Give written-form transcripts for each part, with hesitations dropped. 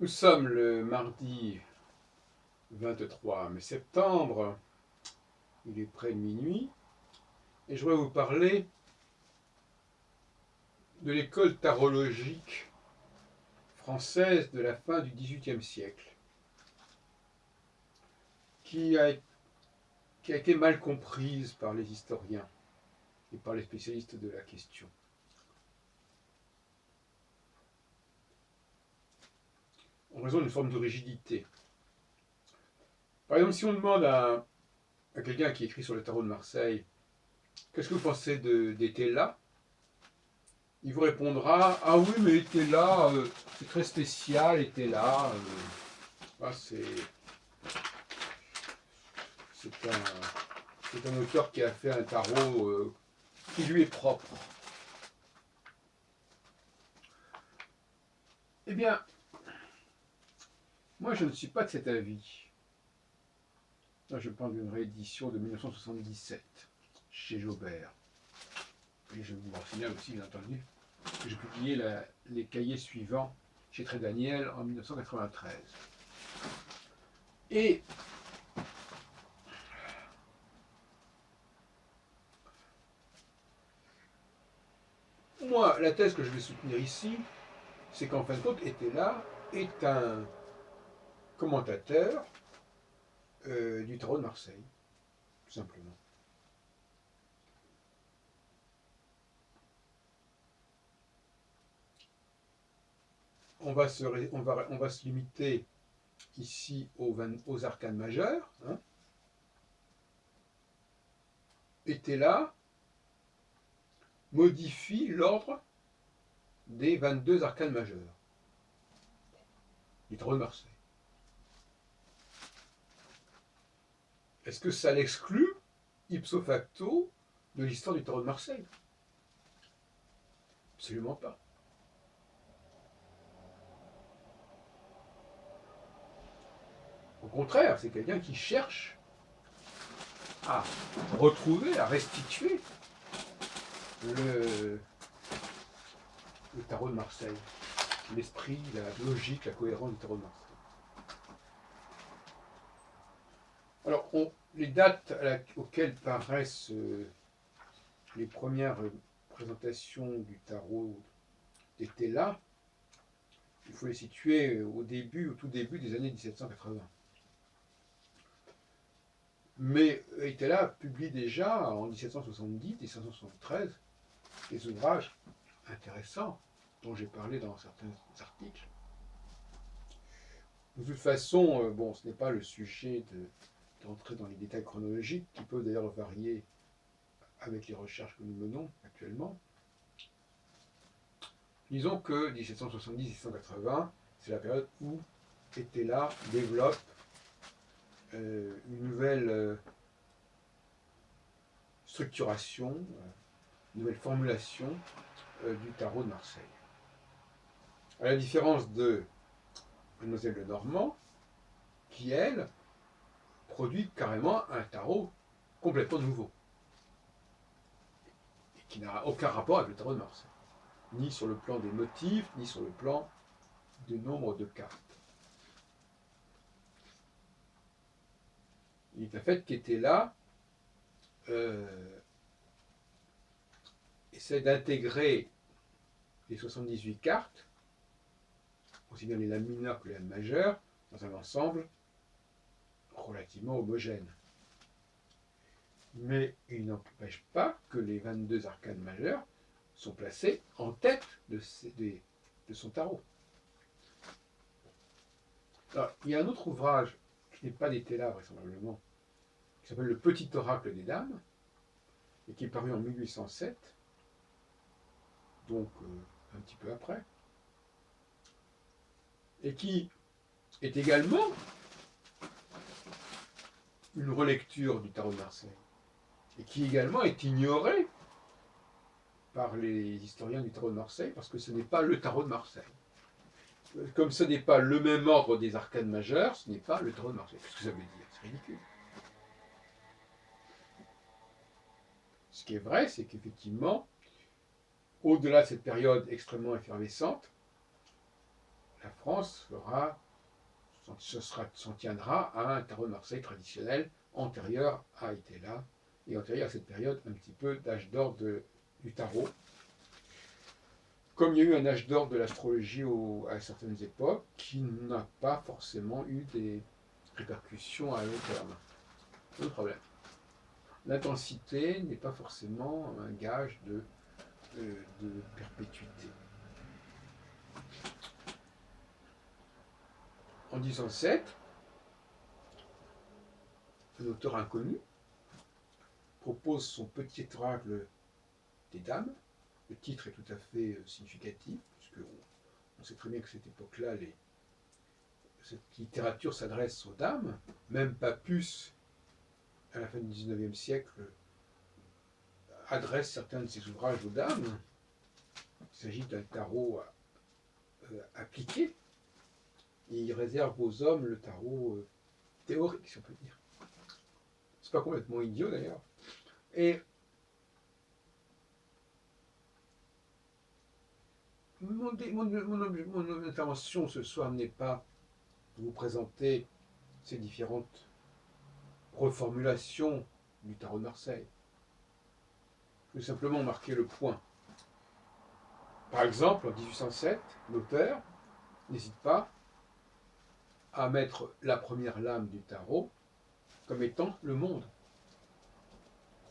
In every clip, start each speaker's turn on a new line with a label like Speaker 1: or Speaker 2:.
Speaker 1: Nous sommes le mardi 23 septembre, il est près de minuit, et je voudrais vous parler de l'école tarologique française de la fin du XVIIIe siècle, qui a, qui a été mal comprise par les historiens et par les spécialistes de la question. En raison d'une forme de rigidité. Par exemple, si on demande à quelqu'un qui écrit sur le tarot de Marseille, qu'est-ce que vous pensez d'Étella, il vous répondra: ah oui, mais Étella, c'est très spécial, Étella. Ah, c'est un auteur qui a fait un tarot qui lui est propre. Eh bien, moi je ne suis pas de cet avis. Là, je parle d'une réédition de 1977 chez Jaubert. Et je vous signale aussi, bien entendu, que j'ai publié les cahiers suivants chez Trédaniel en 1993. Et moi, la thèse que je vais soutenir ici, c'est qu'en fin de compte, Étella est un commentateur du tarot de Marseille, tout simplement. On va se limiter ici aux arcanes majeures. Hein. Étella modifie l'ordre des 22 arcanes majeures du tarot de Marseille. Est-ce que ça l'exclut, ipso facto, de l'histoire du tarot de Marseille? Absolument pas. Au contraire, c'est quelqu'un qui cherche à retrouver, à restituer le tarot de Marseille, l'esprit, la logique, la cohérence du tarot de Marseille. Alors, les dates auxquelles paraissent les premières présentations du tarot étaient là, il faut les situer au tout début des années 1780. Mais Étella publie déjà en 1770, 1773 des ouvrages intéressants dont j'ai parlé dans certains articles. De toute façon, bon, ce n'est pas le sujet d'entrer dans les détails chronologiques, qui peuvent d'ailleurs varier avec les recherches que nous menons actuellement. Disons que 1770-1780, c'est la période où Étella développe une nouvelle structuration, une nouvelle formulation du tarot de Marseille. À la différence de Mademoiselle Lenormand, qui, elle, produit carrément un tarot complètement nouveau, et qui n'a aucun rapport avec le tarot de Marseille, ni sur le plan des motifs, ni sur le plan du nombre de cartes. Il est un fait qu'Étella essaie d'intégrer les 78 cartes, aussi bien les lames mineures que les lames majeures, dans un ensemble relativement homogène. Mais il n'empêche pas que les 22 arcanes majeures sont placés en tête de son tarot. Alors, il y a un autre ouvrage qui n'est pas d'Étella vraisemblablement, qui s'appelle Le Petit Oracle des Dames, et qui est paru en 1807, donc un petit peu après, et qui est également une relecture du tarot de Marseille, et qui également est ignoré par les historiens du tarot de Marseille, parce que ce n'est pas le tarot de Marseille. Comme ce n'est pas le même ordre des arcanes majeures, ce n'est pas le tarot de Marseille. Qu'est-ce que ça veut dire? C'est ridicule. Ce qui est vrai, c'est qu'effectivement, au-delà de cette période extrêmement effervescente, la France s'en tiendra à un tarot de Marseille traditionnel antérieur à Itala et antérieur à cette période un petit peu d'âge d'or du tarot. Comme il y a eu un âge d'or de l'astrologie à certaines époques, qui n'a pas forcément eu des répercussions à long terme. C'est le problème. L'intensité n'est pas forcément un gage de perpétuité. En 1807, un auteur inconnu propose son petit oracle des dames. Le titre est tout à fait significatif, puisque on sait très bien que cette époque-là, cette littérature s'adresse aux dames. Même Papus, à la fin du XIXe siècle, adresse certains de ses ouvrages aux dames. Il s'agit d'un tarot appliqué, et il réserve aux hommes le tarot théorique, si on peut dire. C'est pas complètement idiot d'ailleurs. Et mon intervention ce soir n'est pas de vous présenter ces différentes reformulations du tarot de Marseille. Je vais simplement marquer le point. Par exemple, en 1807, l'auteur n'hésite pas à mettre la première lame du tarot comme étant le monde,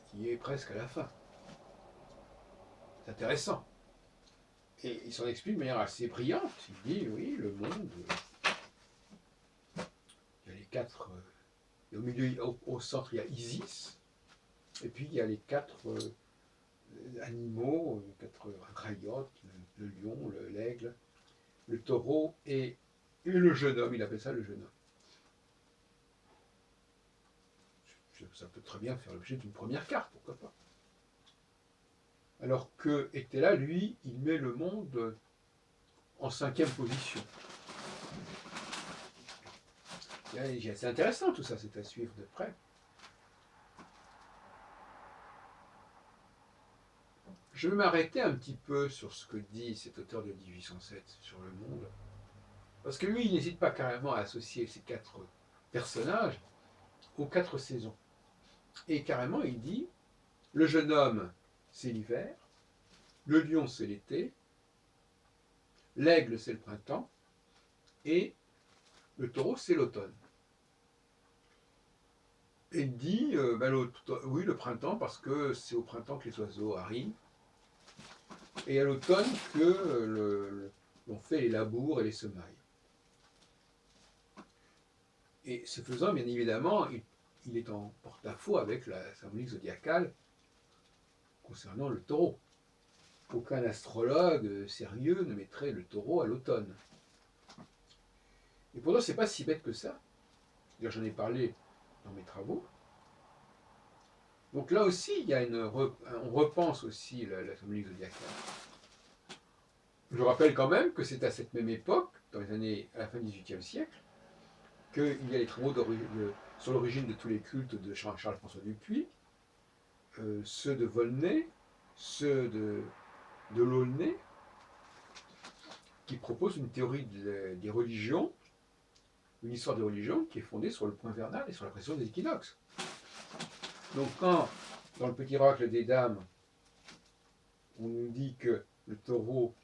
Speaker 1: qui est presque à la fin. C'est intéressant. Et il s'en explique de manière assez brillante. Il dit, oui, le monde, il y a les quatre, et au milieu, au centre, il y a Isis, et puis il y a les quatre animaux, les quatre rayotes, le lion, l'aigle, le taureau et le jeune homme, il appelle ça le jeune homme. Ça peut très bien faire l'objet d'une première carte, pourquoi pas. Alors que était là, lui, il met le monde en 5e position. C'est intéressant tout ça, c'est à suivre de près. Je vais m'arrêter un petit peu sur ce que dit cet auteur de 1807 sur le monde. Parce que lui, il n'hésite pas carrément à associer ces 4 personnages aux 4 saisons. Et carrément, il dit, le jeune homme, c'est l'hiver, le lion, c'est l'été, l'aigle, c'est le printemps, et le taureau, c'est l'automne. Et il dit, oui, le printemps, parce que c'est au printemps que les oiseaux arrivent, et à l'automne que l'on fait les labours et les semailles. Et ce faisant, bien évidemment, il est en porte-à-faux avec la symbolique zodiacale concernant le taureau. Aucun astrologue sérieux ne mettrait le taureau à l'automne. Et pourtant, c'est pas si bête que ça. J'en ai parlé dans mes travaux. Donc là aussi, on repense aussi la symbolique zodiacale. Je rappelle quand même que c'est à cette même époque, dans les années à la fin du XVIIIe siècle, qu'il y a les travaux sur l'origine de tous les cultes de Charles-François Dupuy, ceux de Volney, ceux de Laulnay, qui proposent une théorie des religions, une histoire des religions qui est fondée sur le point vernal et sur la pression des équinoxes. Donc quand, dans le petit oracle des dames, on nous dit que le taureau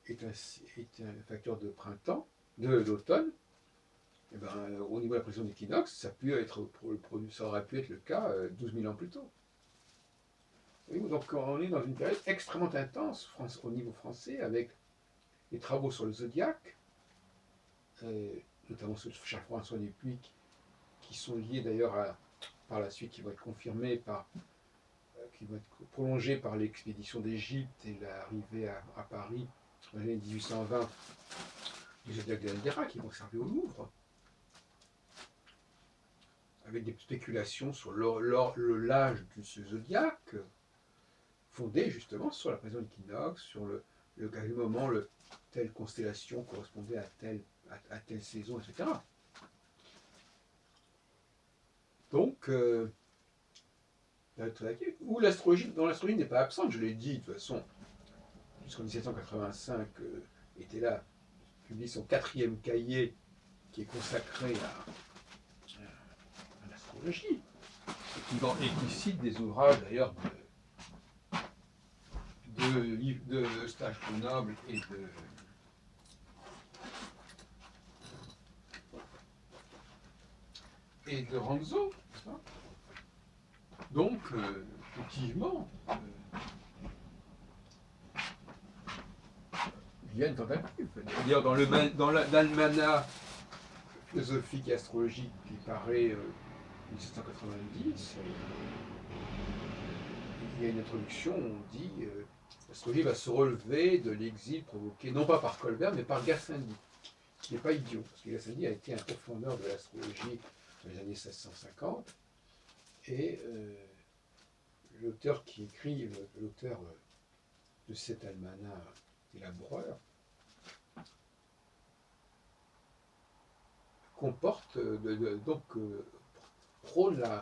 Speaker 1: est un facteur de printemps, d'automne, et ben, au niveau de la pression d'équinoxe, ça aurait pu être le cas 12 000 ans plus tôt. Donc on est dans une période extrêmement intense au niveau français, avec les travaux sur le zodiaque, notamment ceux de Charles-François Dupuy, qui sont liés d'ailleurs par la suite, qui vont être confirmés qui vont être prolongés par l'expédition d'Égypte et l'arrivée à Paris en l'année 1820 du zodiaque d'Aldera, qui vont servir au Louvre, avec des spéculations sur l'âge de ce zodiaque, fondé justement sur la présence d'équinoxe, sur à quel moment telle constellation correspondait à telle saison, etc. Donc, où l'astrologie n'est pas absente, je l'ai dit de toute façon, jusqu'en 1785 était là publie son 4e cahier qui est consacré à l'astrologie, et qui cite des ouvrages d'ailleurs de Eustache le Noble et de Ranzo. Donc, effectivement, il y a une tentative. D'ailleurs, dans l'almanach philosophique et astrologique qui paraît 1790, il y a une introduction où on dit l'astrologie va se relever de l'exil provoqué non pas par Colbert mais par Gassendi, qui n'est pas idiot, parce que Gassendi a été un profondeur de l'astrologie dans les années 1650, et l'auteur qui écrit, l'auteur de cet almanach élaboreur, comporte, prône la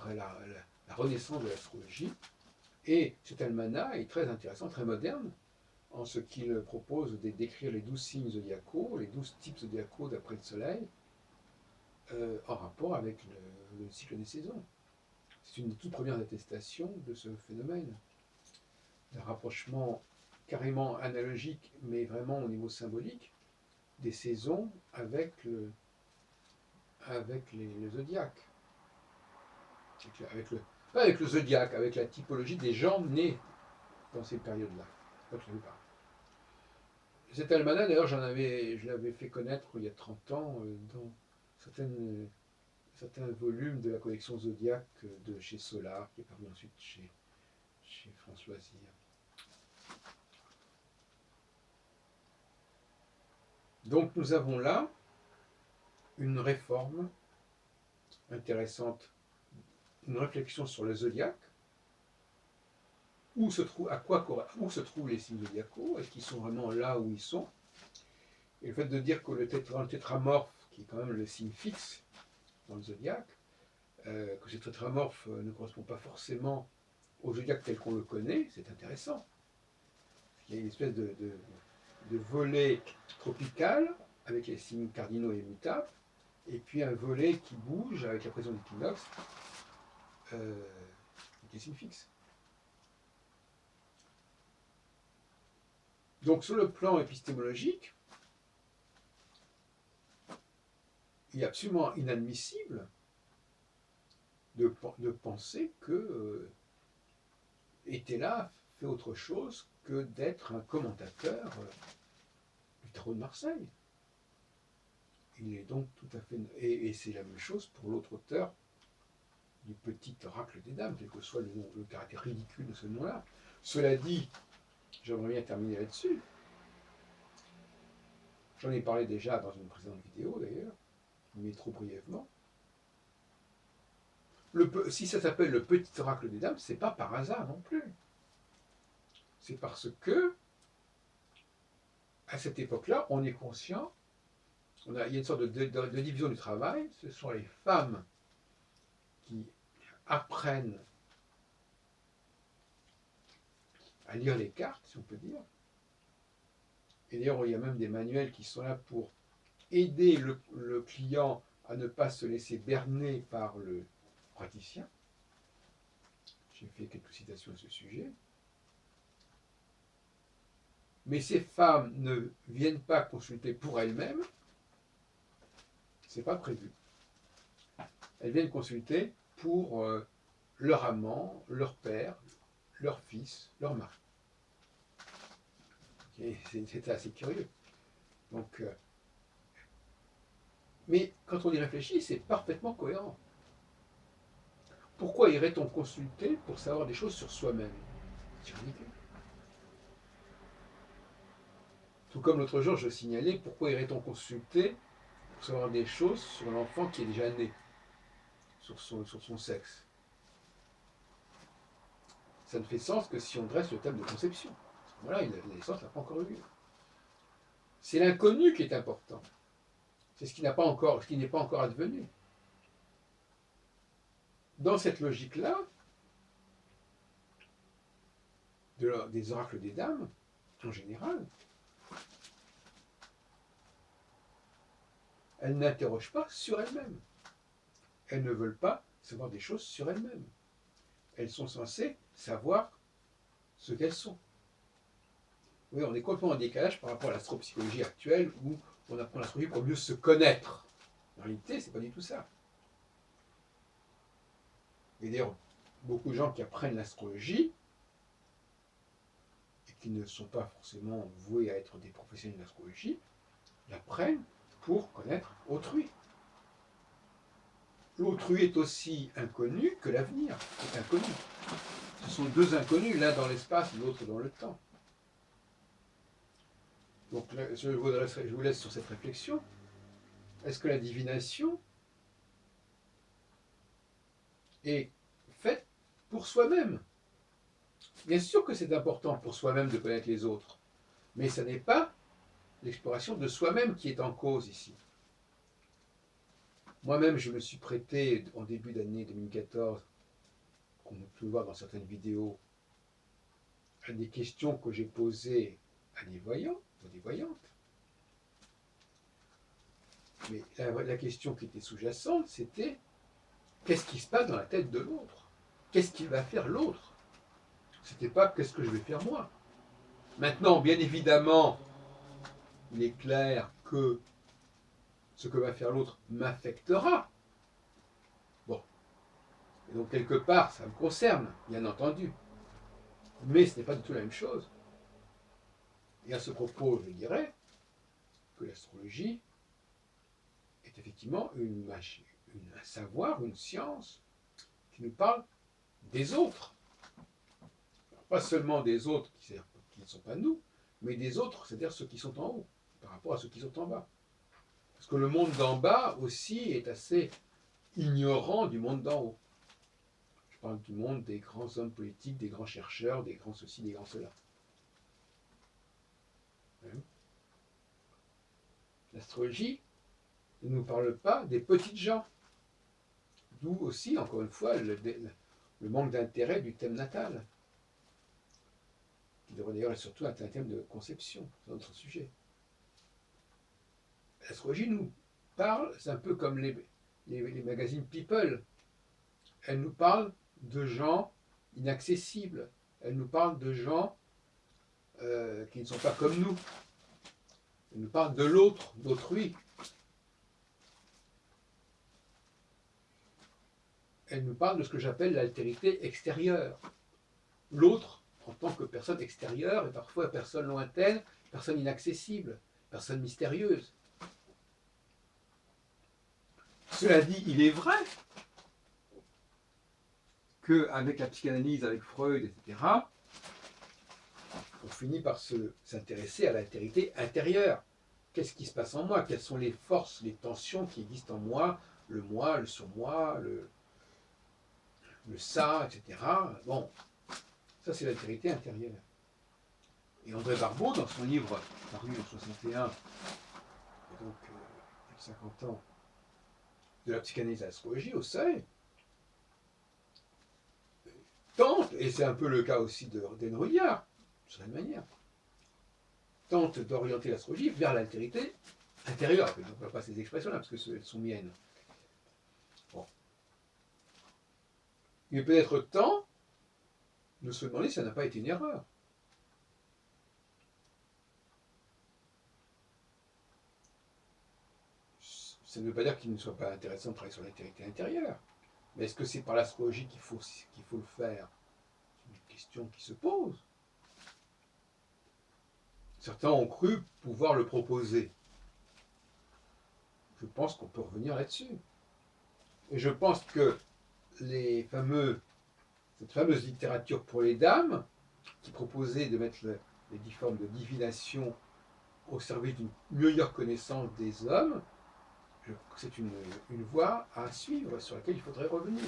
Speaker 1: renaissance de l'astrologie, et cet almanach est très intéressant, très moderne, en ce qu'il propose de décrire les 12 signes zodiacaux, les 12 types zodiacaux d'après le Soleil, en rapport avec le cycle des saisons. C'est une des toutes premières attestations de ce phénomène, d'un rapprochement carrément analogique, mais vraiment au niveau symbolique, des saisons avec le zodiaque. Pas avec le zodiaque, avec la typologie des gens nés dans ces périodes-là. Cet almanach, d'ailleurs, je l'avais fait connaître il y a 30 ans dans certains volumes de la collection Zodiac de chez Solar, qui est paru ensuite chez François Zir. Donc nous avons là une réforme intéressante, une réflexion sur le zodiaque, où se trouvent les signes zodiacaux, est-ce qu'ils sont vraiment là où ils sont, et le fait de dire que le tétramorphe, qui est quand même le signe fixe dans le zodiaque, que ce tétramorphe ne correspond pas forcément au zodiaque tel qu'on le connaît, c'est intéressant. Il y a une espèce de volet tropical avec les signes cardinaux et mutables, et puis un volet qui bouge avec la présence d'équinoxe, avec les signes fixes. Donc sur le plan épistémologique, il est absolument inadmissible de penser que Éthéla fait autre chose que d'être un commentateur du tarot de Marseille. Il est donc tout à fait... Et c'est la même chose pour l'autre auteur du petit oracle des dames, quel que soit le caractère ridicule de ce nom-là. Cela dit, j'aimerais bien terminer là-dessus. J'en ai parlé déjà dans une précédente vidéo d'ailleurs, mais trop brièvement. Si ça s'appelle le petit oracle des dames, c'est pas par hasard non plus. C'est parce que, à cette époque-là, on est conscient, il y a une sorte de division du travail. Ce sont les femmes qui apprennent à lire les cartes, si on peut dire. Et d'ailleurs, il y a même des manuels qui sont là pour aider le client à ne pas se laisser berner par le praticien. J'ai fait quelques citations à ce sujet. Mais ces femmes ne viennent pas consulter pour elles-mêmes, c'est pas prévu. Elles viennent consulter pour leur amant, leur père, leur fils, leur mari. C'est assez curieux. Donc, mais quand on y réfléchit, c'est parfaitement cohérent. Pourquoi irait-on consulter pour savoir des choses sur soi-même? C'est ridicule. Tout comme l'autre jour, je signalais, pourquoi irait-on consulter pour savoir des choses sur l'enfant qui est déjà né, sur son sexe? Ça ne fait sens que si on dresse le thème de conception. Voilà, la naissance n'a pas encore eu lieu. C'est l'inconnu qui est important. C'est ce qui n'est pas encore advenu. Dans cette logique-là, des oracles des dames, en général, elles n'interrogent pas sur elles-mêmes. Elles ne veulent pas savoir des choses sur elles-mêmes. Elles sont censées savoir ce qu'elles sont. Oui, on est complètement en décalage par rapport à l'astropsychologie actuelle où on apprend l'astrologie pour mieux se connaître. En réalité, c'est pas du tout ça. Et d'ailleurs, beaucoup de gens qui apprennent l'astrologie et qui ne sont pas forcément voués à être des professionnels de l'astrologie, l'apprennent pour connaître autrui. L'autrui est aussi inconnu que l'avenir est inconnu. Ce sont deux inconnus, l'un dans l'espace, l'autre dans le temps. Donc là, je vous laisse sur cette réflexion. Est-ce que la divination est faite pour soi-même? Bien sûr que c'est important pour soi-même de connaître les autres, mais ce n'est pas l'exploration de soi-même qui est en cause ici. Moi-même, je me suis prêté en début d'année 2014, comme on peut le voir dans certaines vidéos, à des questions que j'ai posées à des voyants ou des voyantes. Mais la question qui était sous-jacente, c'était qu'est-ce qui se passe dans la tête de l'autre? Qu'est-ce qu'il va faire l'autre? C'était pas qu'est-ce que je vais faire moi. Maintenant, bien évidemment, il est clair que ce que va faire l'autre m'affectera. Bon. Et donc, quelque part, ça me concerne, bien entendu. Mais ce n'est pas du tout la même chose. Et à ce propos, je dirais que l'astrologie est effectivement un savoir, une science qui nous parle des autres. Alors, pas seulement des autres qui ne sont pas nous, mais des autres, c'est-à-dire ceux qui sont en haut, par rapport à ceux qui sont en bas. Parce que le monde d'en bas aussi est assez ignorant du monde d'en haut. Je parle du monde des grands hommes politiques, des grands chercheurs, des grands ceci, des grands cela. L'astrologie ne nous parle pas des petites gens. D'où aussi, encore une fois, le manque d'intérêt du thème natal, qui devrait d'ailleurs être surtout un thème de conception, c'est notre sujet. L'astrologie nous parle, c'est un peu comme les magazines People. Elle nous parle de gens inaccessibles. Elle nous parle de gens qui ne sont pas comme nous. Elle nous parle de l'autre, d'autrui. Elle nous parle de ce que j'appelle l'altérité extérieure. L'autre, en tant que personne extérieure, et parfois personne lointaine, personne inaccessible, personne mystérieuse. Cela dit, il est vrai qu'avec la psychanalyse, avec Freud, etc., on finit par s'intéresser à l'altérité intérieure. Qu'est-ce qui se passe en moi? Quelles sont les forces, les tensions qui existent en moi, le surmoi, le ça, etc. Bon, ça c'est l'altérité intérieure. Et André Barbeau, dans son livre paru en 61, et donc il y a 50 ans, de la psychanalyse à l'astrologie, au seuil, tente, et c'est un peu le cas aussi d'Henri-Rouillard, de certaine manière, tente d'orienter l'astrologie vers l'altérité intérieure. Je n'emploie pas ces expressions-là, parce qu'elles sont miennes. Bon. Il est peut-être temps de se demander si ça n'a pas été une erreur. Ça ne veut pas dire qu'il ne soit pas intéressant de travailler sur l'altérité intérieure. Mais est-ce que c'est par l'astrologie qu'il faut le faire? C'est une question qui se pose. Certains ont cru pouvoir le proposer. Je pense qu'on peut revenir là-dessus. Et je pense que cette fameuse littérature pour les dames, qui proposait de mettre les formes de divination au service d'une meilleure connaissance des hommes, c'est une voie à suivre sur laquelle il faudrait revenir.